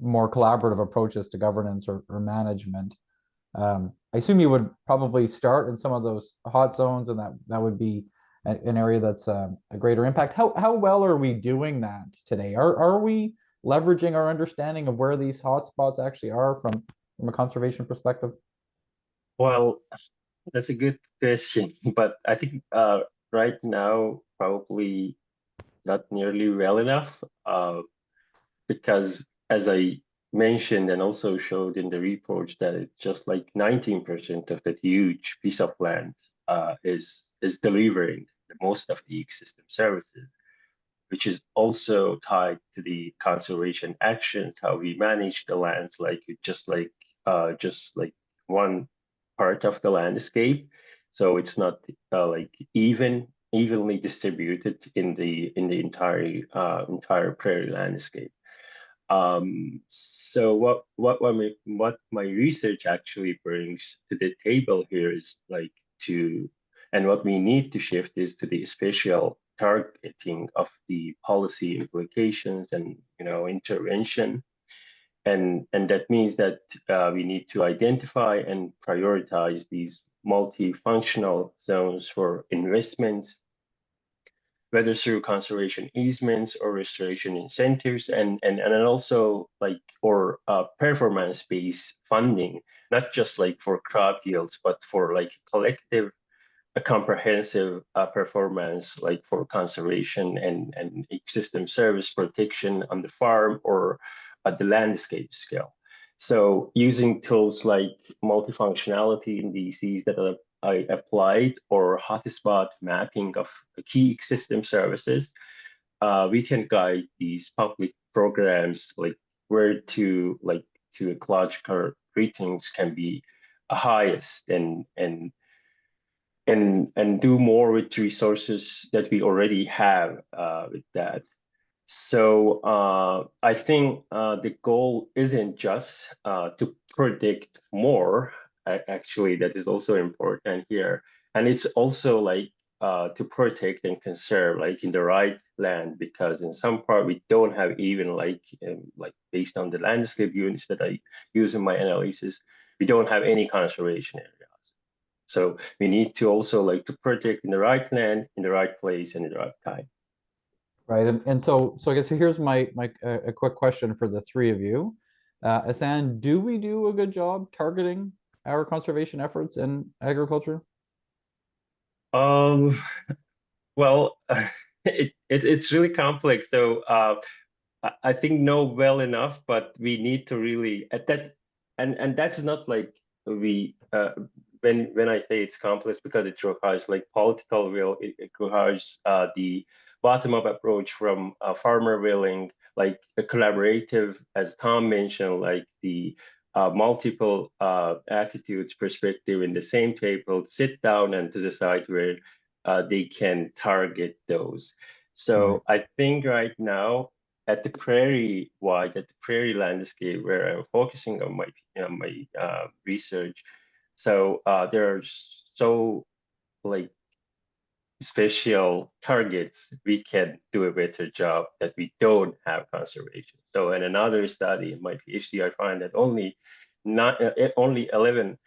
more collaborative approaches to governance or management, I assume you would probably start in some of those hot zones, and that would be an area that's a greater impact. How well are we doing that today? Are we leveraging our understanding of where these hotspots actually are from a conservation perspective? Well, that's a good question, but I think right now probably not nearly well enough, because as I mentioned and also showed in the reports, that it's just like 19% of that huge piece of land is delivering most of the ecosystem services, which is also tied to the conservation actions, how we manage the lands, just like one part of the landscape. So it's not like evenly distributed in the entire prairie landscape. So what my research actually brings to the table here is and what we need to shift is to the spatial targeting of the policy implications and intervention, and that means that we need to identify and prioritize these multifunctional zones for investments, whether through conservation easements or restoration incentives, and then also performance-based funding, not just like for crop yields, but for like collective, a comprehensive performance, like for conservation and ecosystem service protection on the farm or at the landscape scale. So using tools like multifunctionality indices that I applied, or hotspot mapping of key ecosystem services, we can guide these public programs like where to ecological ratings can be highest, and do more with resources that we already have with that. So I think the goal isn't just to predict more. Actually, that is also important here, and it's also like to protect and conserve, like in the right land, because in some part we don't have even like based on the landscape units that I use in my analysis, we don't have any conservation areas. So we need to also like to protect in the right land, in the right place, and in the right time. Right, and so I guess here's my a quick question for the three of you. Asan, do we do a good job targeting our conservation efforts in agriculture? Well, it's really complex. So I think know well enough, but we need to really at that, and that's not like we when I say it's complex, because it requires like political will, it requires the bottom-up approach from farmer willing, like a collaborative, as Tom mentioned, like the multiple attitudes, perspective in the same table, sit down and to decide where they can target those. So I think right now at the prairie landscape where I'm focusing on my research, so there are so like special targets we can do a better job that we don't have conservation. So in another study in my PhD, I find that only 11%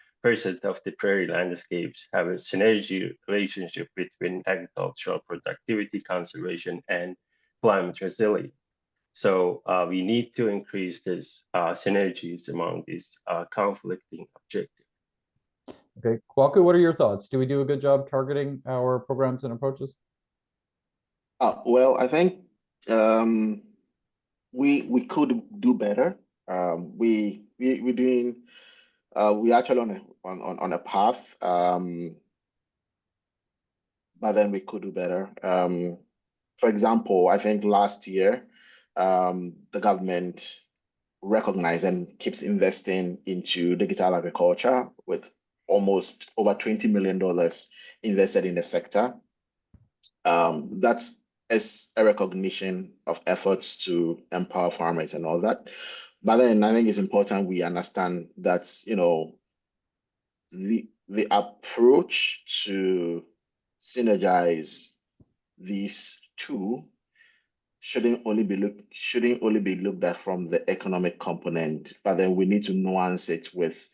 of the prairie landscapes have a synergy relationship between agricultural productivity, conservation, and climate resilience. So we need to increase this synergies among these conflicting objectives. Okay, Kwaku, what are your thoughts? Do we do a good job targeting our programs and approaches? Well, I think we could do better. We're doing we're actually on a path, but then we could do better. For example, I think last year the government recognized and keeps investing into digital agriculture with almost over $20 million invested in the sector. That's a recognition of efforts to empower farmers and all that. But then I think it's important we understand that, the approach to synergize these two shouldn't only be looked at from the economic component, but then we need to nuance it with,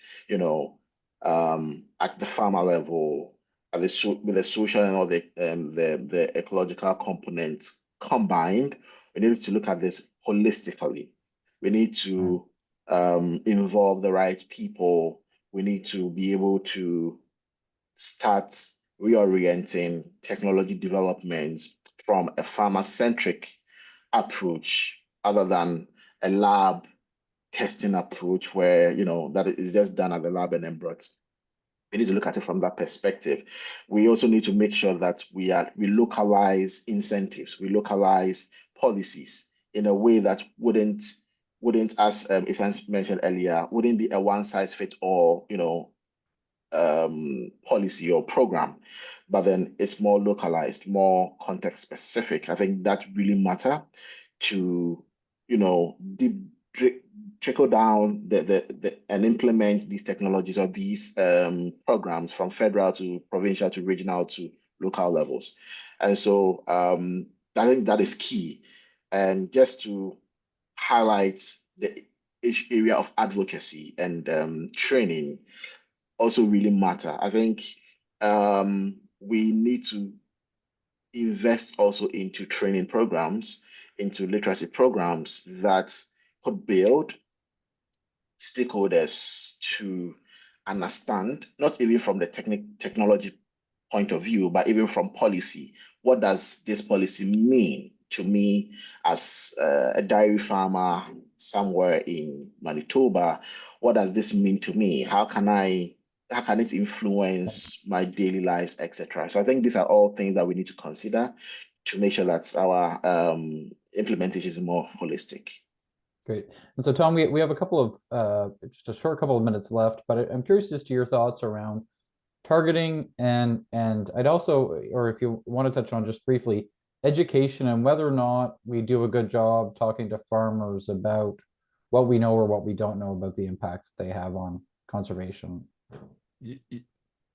at the farmer level, with the social and all the ecological components combined. We need to look at this holistically. We need to involve the right people. We need to be able to start reorienting technology development from a farmer-centric approach other than a lab testing approach where, that is just done at the lab and then brought we need to look at it from that perspective. We also need to make sure that we localize incentives, we localize policies in a way that wouldn't, as Isan mentioned earlier, wouldn't be a one-size-fits-all, policy or program, but then it's more localized, more context specific. I think that really matter to, trickle down and implement these technologies or these programs from federal to provincial to regional to local levels. And so I think that is key. And just to highlight the area of advocacy and training also really matter. I think we need to invest also into training programs, into literacy programs that could build stakeholders to understand, not even from the technology point of view, but even from policy. What does this policy mean to me as a dairy farmer somewhere in Manitoba? What does this mean to me? How can it influence my daily lives, etc.? So I think these are all things that we need to consider to make sure that our implementation is more holistic. Great. And so, Tom, we have a couple of just a short couple of minutes left, but I'm curious as to your thoughts around targeting and I'd also, or if you want to touch on just briefly, education and whether or not we do a good job talking to farmers about what we know or what we don't know about the impacts that they have on conservation.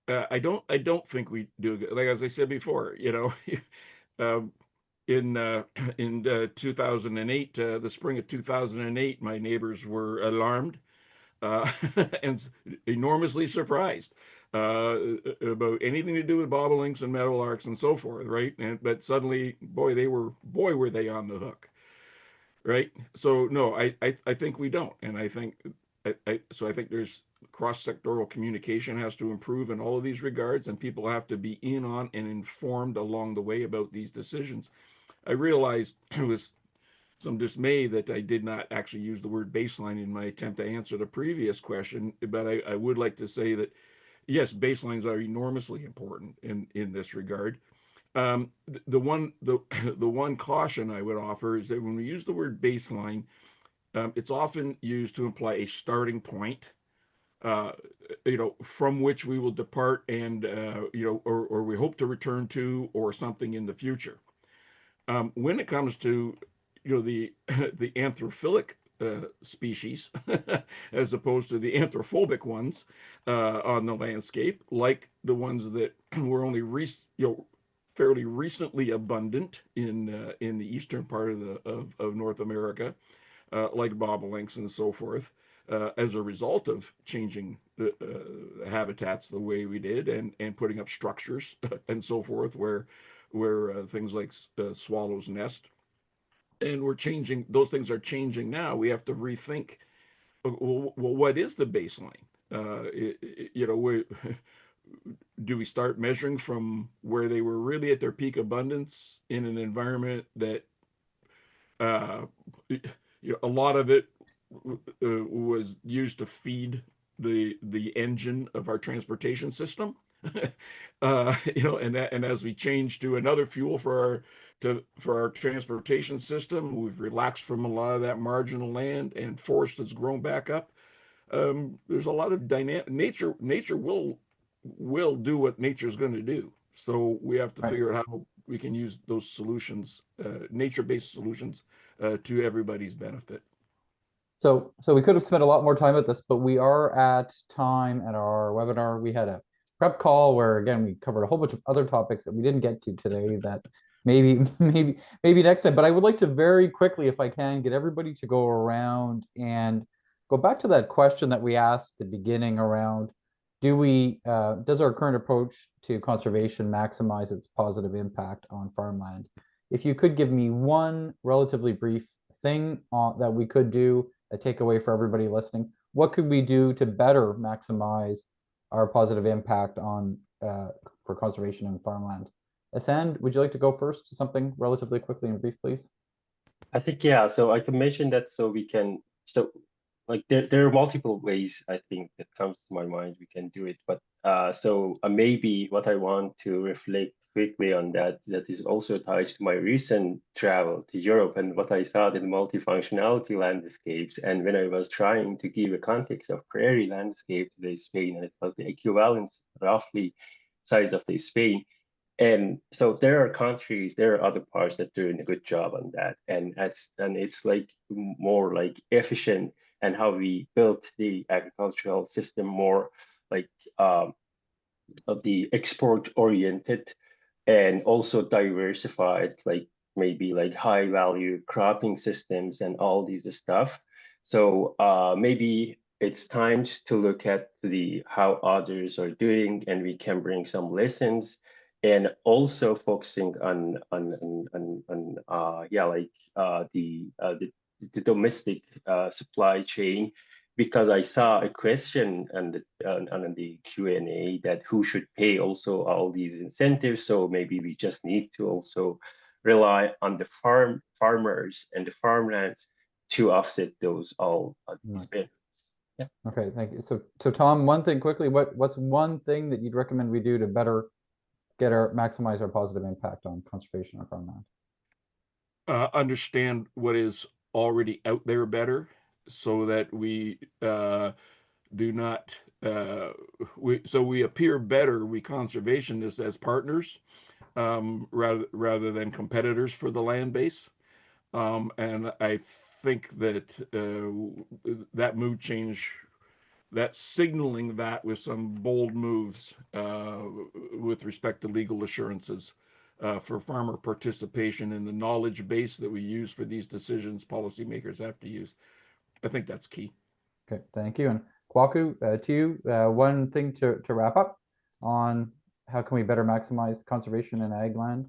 I don't think we do. Like as I said before, in 2008, the spring of 2008, my neighbors were alarmed and enormously surprised about anything to do with bobolinks and meadowlarks and so forth, right? But suddenly, boy, were they on the hook, right? So no, I think we don't, and I think there's cross-sectoral communication has to improve in all of these regards, and people have to be in on and informed along the way about these decisions. I realized with some dismay that I did not actually use the word baseline in my attempt to answer the previous question, but I would like to say that yes, baselines are enormously important in this regard. The one caution I would offer is that when we use the word baseline, it's often used to imply a starting point, from which we will depart and or we hope to return to, or something in the future. When it comes to the anthrophilic species as opposed to the anthrophobic ones on the landscape, like the ones that were only fairly recently abundant in the eastern part of North America, like bobolinks and so forth, as a result of changing the habitats the way we did and putting up structures and so forth where things like swallows nest. And those things are changing now. We have to rethink, well, what is the baseline? Do we start measuring from where they were really at their peak abundance in an environment that a lot of it was used to feed the engine of our transportation system? And as we change to another fuel for our transportation system, we've relaxed from a lot of that marginal land, and forest has grown back up. There's a lot of dynamic nature. Nature will do what nature's going to do. So we have to figure out how we can use those solutions, nature-based solutions, to everybody's benefit. So we could have spent a lot more time at this, but we are at time at our webinar. We had a prep call where, again, we covered a whole bunch of other topics that we didn't get to today that maybe next time. But I would like to very quickly, if I can, get everybody to go around and go back to that question that we asked at the beginning around, does our current approach to conservation maximize its positive impact on farmland? If you could give me one relatively brief thing that we could do, a takeaway for everybody listening, what could we do to better maximize our positive impact on for conservation and farmland? Asand, would you like to go first? Something relatively quickly and brief, please. I think, yeah, so I can mention that so like there are multiple ways I think that comes to my mind we can do it, but so maybe what I want to reflect quickly on that is also tied to my recent travel to Europe and what I saw in multifunctionality landscapes. And when I was trying to give a context of prairie landscape to the Spain, and it was the equivalent roughly size of the Spain. And so there are countries, there are other parts that are doing a good job on that, and it's like more like efficient, and how we built the agricultural system more like of the export oriented and also diversified, like maybe like high value cropping systems and all these stuff. So maybe it's time to look at the how others are doing, and we can bring some lessons, and also focusing on yeah, like the domestic supply chain, because I saw a question on the Q&A that who should pay also all these incentives. So maybe we just need to also rely on the farmers and the farmlands to offset those all these benefits. Yeah. Okay, thank you. So Tom, one thing quickly, what's one thing that you'd recommend we do to better maximize our positive impact on conservation of farmland? Understand what is already out there better, so that we do not we appear better, we conservationists, as partners rather than competitors for the land base. And I think that that mood change, that signaling that with some bold moves with respect to legal assurances for farmer participation in the knowledge base that we use for these decisions policymakers have to use, I think that's key. Okay, thank you. And Kwaku, to you, one thing to wrap up on how can we better maximize conservation in ag land?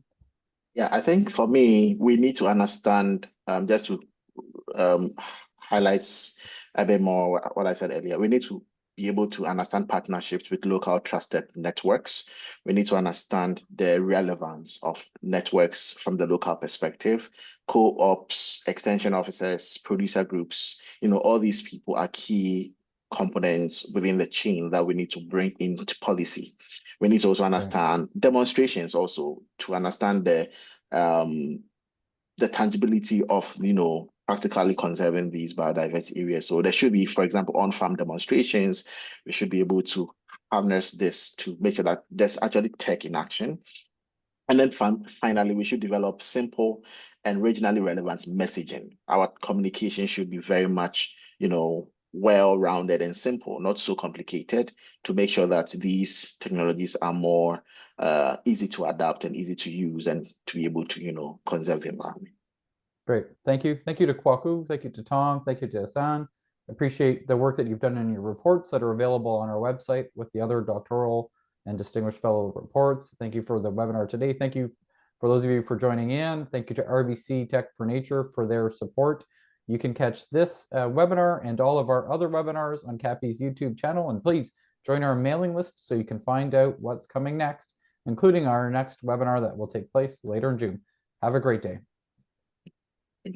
Yeah, I think for me, we need to understand, just to highlight a bit more what I said earlier, we need to be able to understand partnerships with local trusted networks. We need to understand the relevance of networks from the local perspective. Co-ops, extension officers, producer groups, all these people are key components within the chain that we need to bring into policy. We need to also understand demonstrations also to understand the tangibility of, practically conserving these biodiversity areas. So there should be, for example, on-farm demonstrations. We should be able to harness this to make sure that there's actually tech in action. And then finally, we should develop simple and regionally relevant messaging. Our communication should be very much, well-rounded and simple, not so complicated, to make sure that these technologies are more easy to adapt and easy to use, and to be able to, conserve the environment. Great. Thank you. Thank you to Kwaku. Thank you to Tom. Thank you to Hassan. Appreciate the work that you've done in your reports that are available on our website with the other doctoral and distinguished fellow reports. Thank you for the webinar today. Thank you for those of you for joining in. Thank you to RBC Tech for Nature for their support. You can catch this webinar and all of our other webinars on CAPI's YouTube channel. And please join our mailing list so you can find out what's coming next, including our next webinar that will take place later in June. Have a great day.